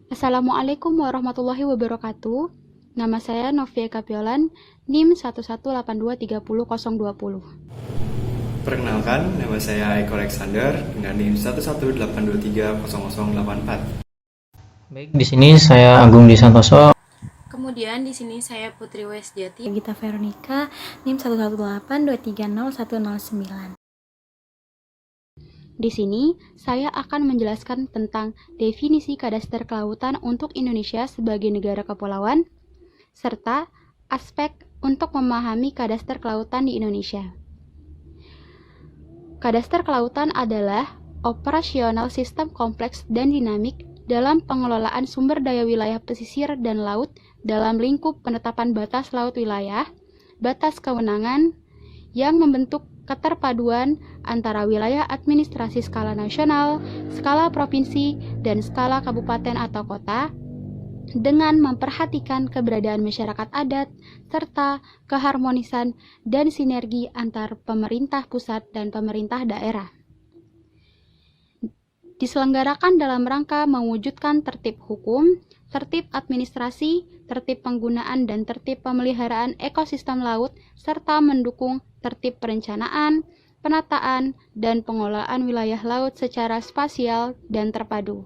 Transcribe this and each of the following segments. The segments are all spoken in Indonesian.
Assalamualaikum warahmatullahi wabarakatuh. Nama saya Novia Kapiolan, NIM 118230020. Perkenalkan, nama saya Eko Alexander dengan NIM 118230084. Baik, di sini saya Agung Di Santoso. Kemudian di sini saya Putri Wesjati. Gita Veronica, NIM 118230109. Di sini, saya akan menjelaskan tentang definisi kadaster kelautan untuk Indonesia sebagai negara kepulauan, serta aspek untuk memahami kadaster kelautan di Indonesia. Kadaster kelautan adalah operasional sistem kompleks dan dinamik dalam pengelolaan sumber daya wilayah pesisir dan laut dalam lingkup penetapan batas laut wilayah, batas kewenangan, yang membentuk keterpaduan antara wilayah administrasi skala nasional, skala provinsi, dan skala kabupaten atau kota, dengan memperhatikan keberadaan masyarakat adat, serta keharmonisan dan sinergi antar pemerintah pusat dan pemerintah daerah. Diselenggarakan dalam rangka mewujudkan tertib hukum, tertib administrasi, tertib penggunaan dan tertib pemeliharaan ekosistem laut, serta mendukung tertib perencanaan, penataan, dan pengelolaan wilayah laut secara spasial dan terpadu.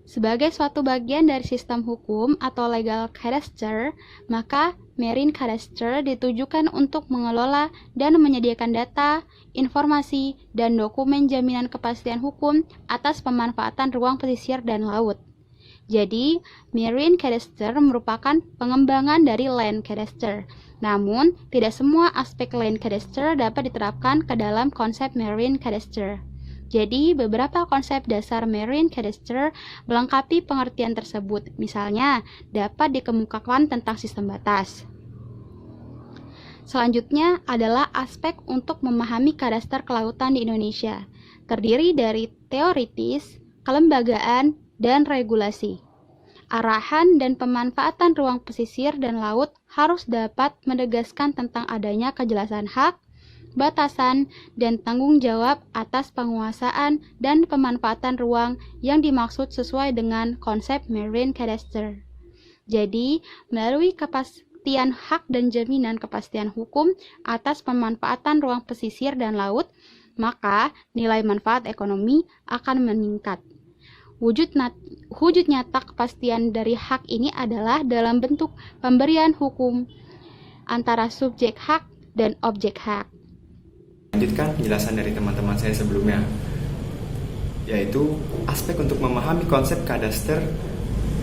Sebagai suatu bagian dari sistem hukum atau legal cadastre, maka marine cadastre ditujukan untuk mengelola dan menyediakan data, informasi, dan dokumen jaminan kepastian hukum atas pemanfaatan ruang pesisir dan laut. Jadi, marine cadastre merupakan pengembangan dari land cadastre. Namun, tidak semua aspek land cadastre dapat diterapkan ke dalam konsep marine cadastre. Jadi, beberapa konsep dasar marine cadastre melengkapi pengertian tersebut. Misalnya, dapat dikemukakan tentang sistem batas. Selanjutnya adalah aspek untuk memahami kadaster kelautan di Indonesia. Terdiri dari teoritis, kelembagaan, dan regulasi. Arahan dan pemanfaatan ruang pesisir dan laut harus dapat menegaskan tentang adanya kejelasan hak, batasan, dan tanggung jawab atas penguasaan dan pemanfaatan ruang yang dimaksud sesuai dengan konsep marine cadastre. Jadi, melalui kepastian hak dan jaminan kepastian hukum atas pemanfaatan ruang pesisir dan laut, maka nilai manfaat ekonomi akan meningkat. Wujud nyata kepastian dari hak ini adalah dalam bentuk pemberian hukum antara subjek hak dan objek hak. Lanjutkan penjelasan dari teman-teman saya sebelumnya, yaitu aspek untuk memahami konsep kadaster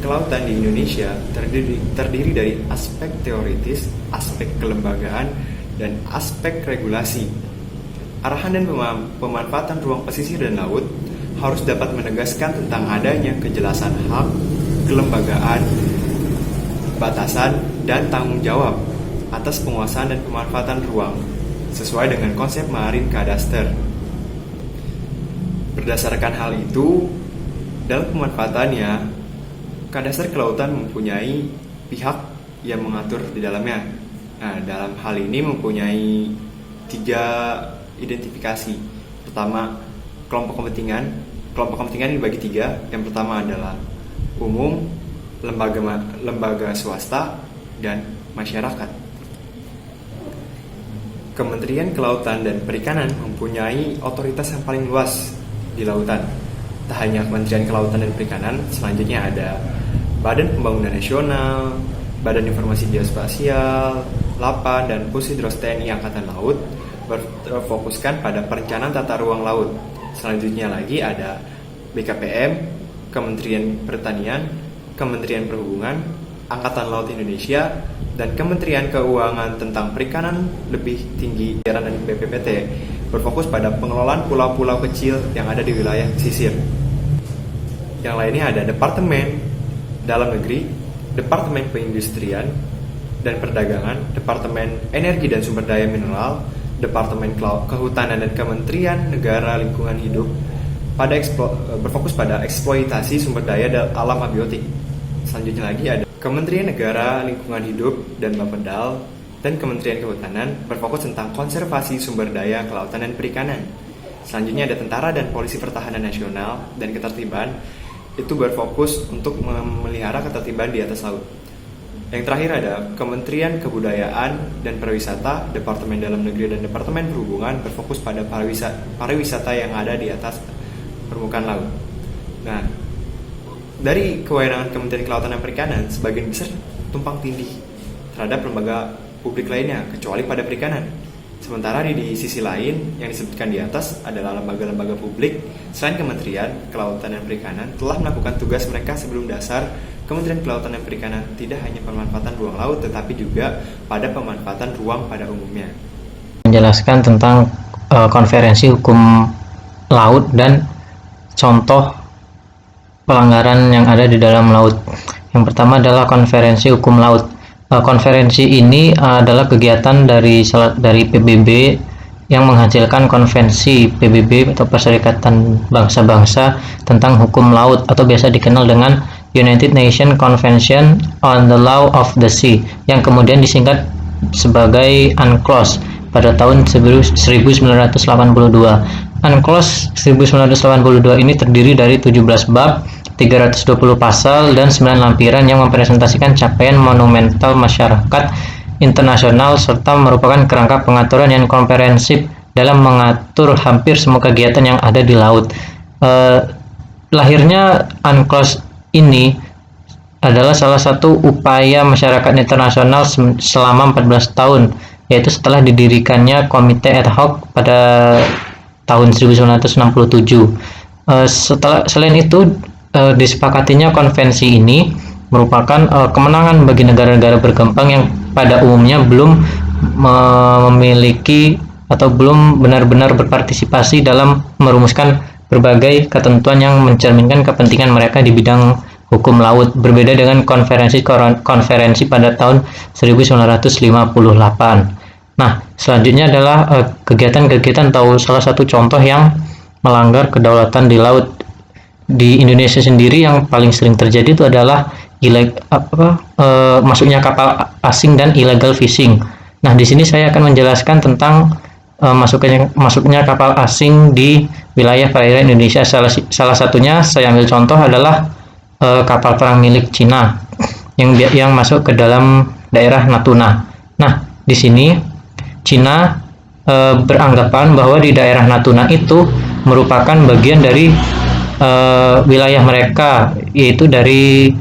kelautan di Indonesia terdiri dari aspek teoritis, aspek kelembagaan, dan aspek regulasi. Arahan dan pemanfaatan ruang pesisir dan laut harus dapat menegaskan tentang adanya kejelasan hak, kelembagaan, batasan, dan tanggung jawab atas penguasaan dan pemanfaatan ruang sesuai dengan konsep marine cadastre. Berdasarkan hal itu, dalam pemanfaatannya, kadaster kelautan mempunyai pihak yang mengatur di dalamnya. Nah, dalam hal ini mempunyai 3 identifikasi. Pertama, kelompok kepentingan. Kelompok kepentingan dibagi 3. Yang pertama adalah umum, lembaga swasta, dan masyarakat. Kementerian Kelautan dan Perikanan mempunyai otoritas yang paling luas di lautan. Tak hanya Kementerian Kelautan dan Perikanan, selanjutnya ada Badan Pembangunan Nasional, Badan Informasi Geospasial, LAPA, dan Pusidros TNI Angkatan Laut berfokuskan pada perencanaan tata ruang laut. Selanjutnya lagi ada BKPM, Kementerian Pertanian, Kementerian Perhubungan, Angkatan Laut Indonesia, dan Kementerian Keuangan tentang perikanan lebih tinggi dan BPPT berfokus pada pengelolaan pulau-pulau kecil yang ada di wilayah pesisir. Yang lainnya ada Departemen Dalam Negeri, Departemen Perindustrian dan Perdagangan, Departemen Energi dan Sumber Daya Mineral, Departemen Kehutanan, dan Kementerian Negara Lingkungan Hidup berfokus pada eksploitasi sumber daya alam abiotik. Selanjutnya lagi ada Kementerian Negara Lingkungan Hidup dan Bapedal, dan Kementerian Kehutanan berfokus tentang konservasi sumber daya kelautan dan perikanan. Selanjutnya ada Tentara dan Polisi Pertahanan Nasional dan Ketertiban itu berfokus untuk memelihara ketertiban di atas laut. Yang terakhir ada Kementerian Kebudayaan dan Pariwisata, Departemen Dalam Negeri dan Departemen Perhubungan berfokus pada pariwisata yang ada di atas permukaan laut. Nah, dari kewenangan Kementerian Kelautan dan Perikanan, sebagian besar tumpang tindih terhadap lembaga publik lainnya, kecuali pada perikanan. Sementara di sisi lain, yang disebutkan di atas adalah lembaga-lembaga publik selain Kementerian Kelautan dan Perikanan telah melakukan tugas mereka sebelum dasar Kementerian Kelautan dan Perikanan, tidak hanya pemanfaatan ruang laut, tetapi juga pada pemanfaatan ruang pada umumnya. Menjelaskan tentang konferensi hukum laut dan contoh pelanggaran yang ada di dalam laut. Yang pertama adalah konferensi hukum laut. Konferensi ini adalah kegiatan dari PBB yang menghasilkan konvensi PBB atau Perserikatan Bangsa-Bangsa tentang hukum laut, atau biasa dikenal dengan United Nations Convention on the Law of the Sea, yang kemudian disingkat sebagai UNCLOS pada tahun 1982. UNCLOS 1982 ini terdiri dari 17 bab, 320 pasal, dan 9 lampiran yang mempresentasikan capaian monumental masyarakat internasional serta merupakan kerangka pengaturan yang komprehensif dalam mengatur hampir semua kegiatan yang ada di laut. Lahirnya UNCLOS ini adalah salah satu upaya masyarakat internasional selama 14 tahun, yaitu setelah didirikannya Komite Ad Hoc pada tahun 1967. Selain itu, disepakatinya konvensi ini merupakan kemenangan bagi negara-negara berkembang yang pada umumnya belum memiliki atau belum benar-benar berpartisipasi dalam merumuskan berbagai ketentuan yang mencerminkan kepentingan mereka di bidang hukum laut, berbeda dengan konferensi pada tahun 1958. Nah, selanjutnya adalah kegiatan-kegiatan atau salah satu contoh yang melanggar kedaulatan di laut. Di Indonesia sendiri yang paling sering terjadi itu adalah masuknya kapal asing dan illegal fishing. Nah, di sini saya akan menjelaskan tentang masuknya kapal asing di wilayah perairan Indonesia. Salah satunya saya ambil contoh adalah kapal perang milik Cina yang masuk ke dalam daerah Natuna. Nah, di sini Cina beranggapan bahwa di daerah Natuna itu merupakan bagian dari wilayah mereka, yaitu dari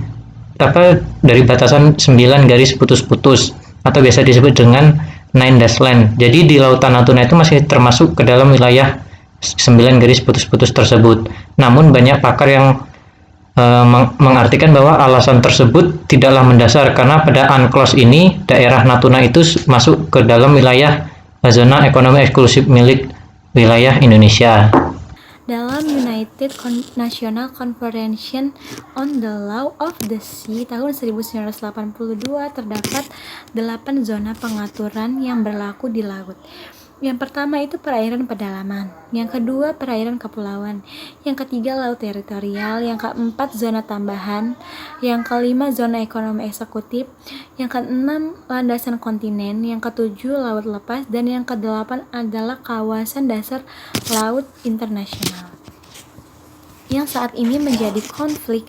batasan 9 garis putus-putus atau biasa disebut dengan Nine Dash Line. Jadi di lautan Natuna itu masih termasuk ke dalam wilayah 9 garis putus-putus tersebut. Namun banyak pakar yang mengartikan bahwa alasan tersebut tidaklah mendasar, karena pada UNCLOS ini daerah Natuna itu masuk ke dalam wilayah zona ekonomi eksklusif milik wilayah Indonesia. Dalam United National Convention on the Law of the Sea tahun 1982 terdapat 8 zona pengaturan yang berlaku di laut. Yang pertama itu perairan pedalaman, yang kedua perairan kepulauan, yang ketiga laut teritorial, yang keempat zona tambahan, yang kelima zona ekonomi eksekutif, yang keenam landasan kontinen, yang ketujuh laut lepas, dan yang kedelapan adalah kawasan dasar laut internasional. Yang saat ini menjadi konflik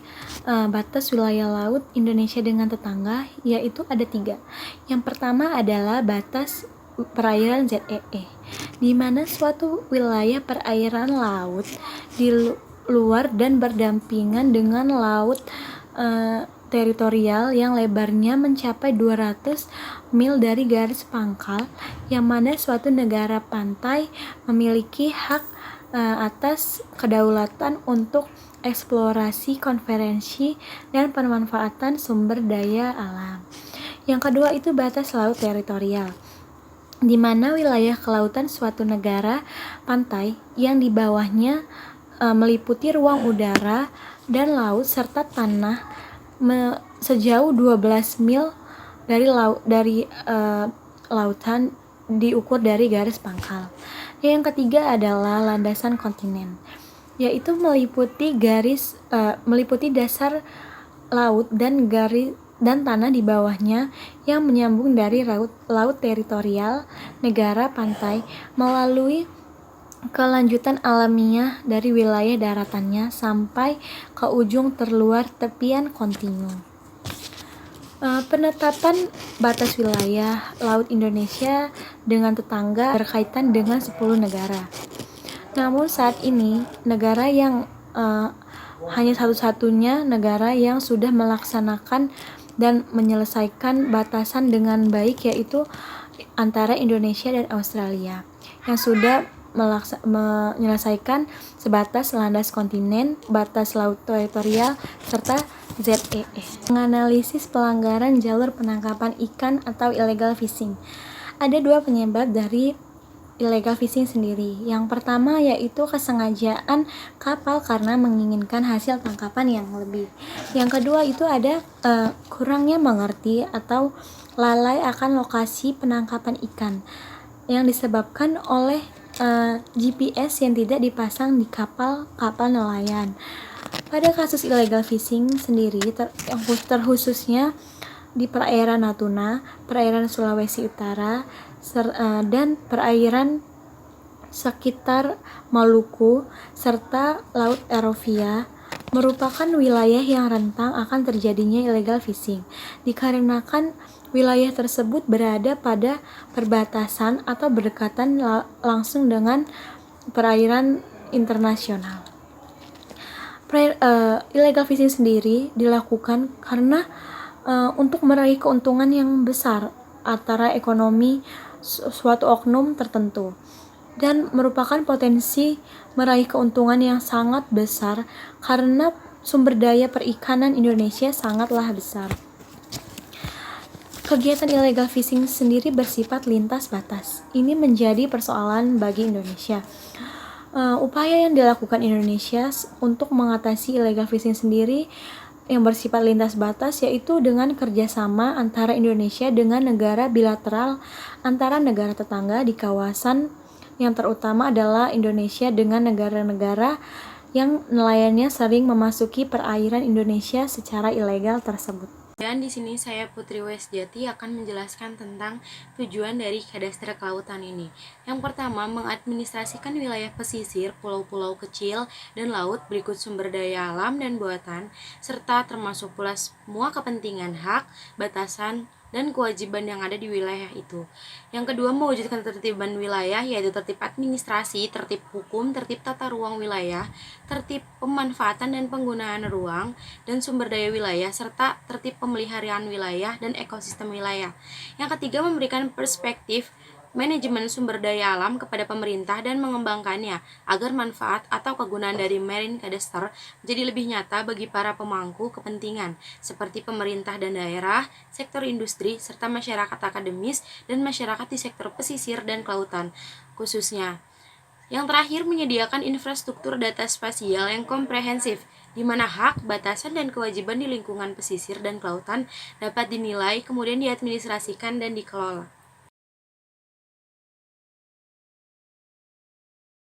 batas wilayah laut Indonesia dengan tetangga, yaitu ada 3. Yang pertama adalah batas perairan ZEE, di mana suatu wilayah perairan laut di luar dan berdampingan dengan laut teritorial yang lebarnya mencapai 200 mil dari garis pangkal, yang mana suatu negara pantai memiliki hak atas kedaulatan untuk eksplorasi, konferensi, dan pemanfaatan sumber daya alam. Yang kedua itu batas laut teritorial, di mana wilayah kelautan suatu negara pantai yang di bawahnya meliputi ruang udara dan laut serta tanah sejauh 12 mil dari lautan diukur dari garis pangkal. Yang ketiga adalah landasan kontinen, yaitu meliputi dasar laut dan tanah di bawahnya yang menyambung dari laut teritorial negara pantai melalui kelanjutan alamiah dari wilayah daratannya sampai ke ujung terluar tepian kontinu. Penetapan batas wilayah laut Indonesia dengan tetangga berkaitan dengan 10 negara. Namun saat ini negara yang hanya satu-satunya negara yang sudah melaksanakan dan menyelesaikan batasan dengan baik, yaitu antara Indonesia dan Australia, yang sudah menyelesaikan sebatas landas kontinen, batas laut teritorial, serta ZEE. Menganalisis pelanggaran jalur penangkapan ikan atau illegal fishing. Ada dua penyebab dari illegal fishing sendiri. Yang pertama yaitu kesengajaan kapal karena menginginkan hasil tangkapan yang lebih. Yang kedua itu ada kurangnya mengerti atau lalai akan lokasi penangkapan ikan yang disebabkan oleh GPS yang tidak dipasang di kapal nelayan. Pada kasus illegal fishing sendiri, terkhususnya di perairan Natuna, perairan Sulawesi Utara, dan perairan sekitar Maluku, serta Laut Eropa, merupakan wilayah yang rentang akan terjadinya illegal fishing, dikarenakan wilayah tersebut berada pada perbatasan atau berdekatan langsung dengan perairan internasional. Illegal fishing sendiri dilakukan karena untuk meraih keuntungan yang besar antara ekonomi suatu oknum tertentu, dan merupakan potensi meraih keuntungan yang sangat besar karena sumber daya perikanan Indonesia sangatlah besar. Kegiatan illegal fishing sendiri bersifat lintas batas. Ini menjadi persoalan bagi Indonesia. Upaya yang dilakukan Indonesia untuk mengatasi illegal fishing sendiri yang bersifat lintas batas yaitu dengan kerjasama antara Indonesia dengan negara bilateral antara negara tetangga di kawasan, yang terutama adalah Indonesia dengan negara-negara yang nelayannya sering memasuki perairan Indonesia secara ilegal tersebut. Dan di sini saya Putri Wesjati akan menjelaskan tentang tujuan dari Kadaster Kelautan ini. Yang pertama, mengadministrasikan wilayah pesisir, pulau-pulau kecil, dan laut berikut sumber daya alam dan buatan, serta termasuk pula semua kepentingan hak, batasan, dan kewajiban yang ada di wilayah itu. Yang kedua, mewujudkan ketertiban wilayah, yaitu tertib administrasi, tertib hukum, tertib tata ruang wilayah, tertib pemanfaatan dan penggunaan ruang dan sumber daya wilayah, serta tertib pemeliharaan wilayah dan ekosistem wilayah. Yang ketiga, memberikan perspektif manajemen sumber daya alam kepada pemerintah dan mengembangkannya agar manfaat atau kegunaan dari Marine Cadastre menjadi lebih nyata bagi para pemangku kepentingan seperti pemerintah dan daerah, sektor industri, serta masyarakat akademis dan masyarakat di sektor pesisir dan kelautan khususnya. Yang terakhir, menyediakan infrastruktur data spasial yang komprehensif di mana hak, batasan, dan kewajiban di lingkungan pesisir dan kelautan dapat dinilai, kemudian diadministrasikan dan dikelola.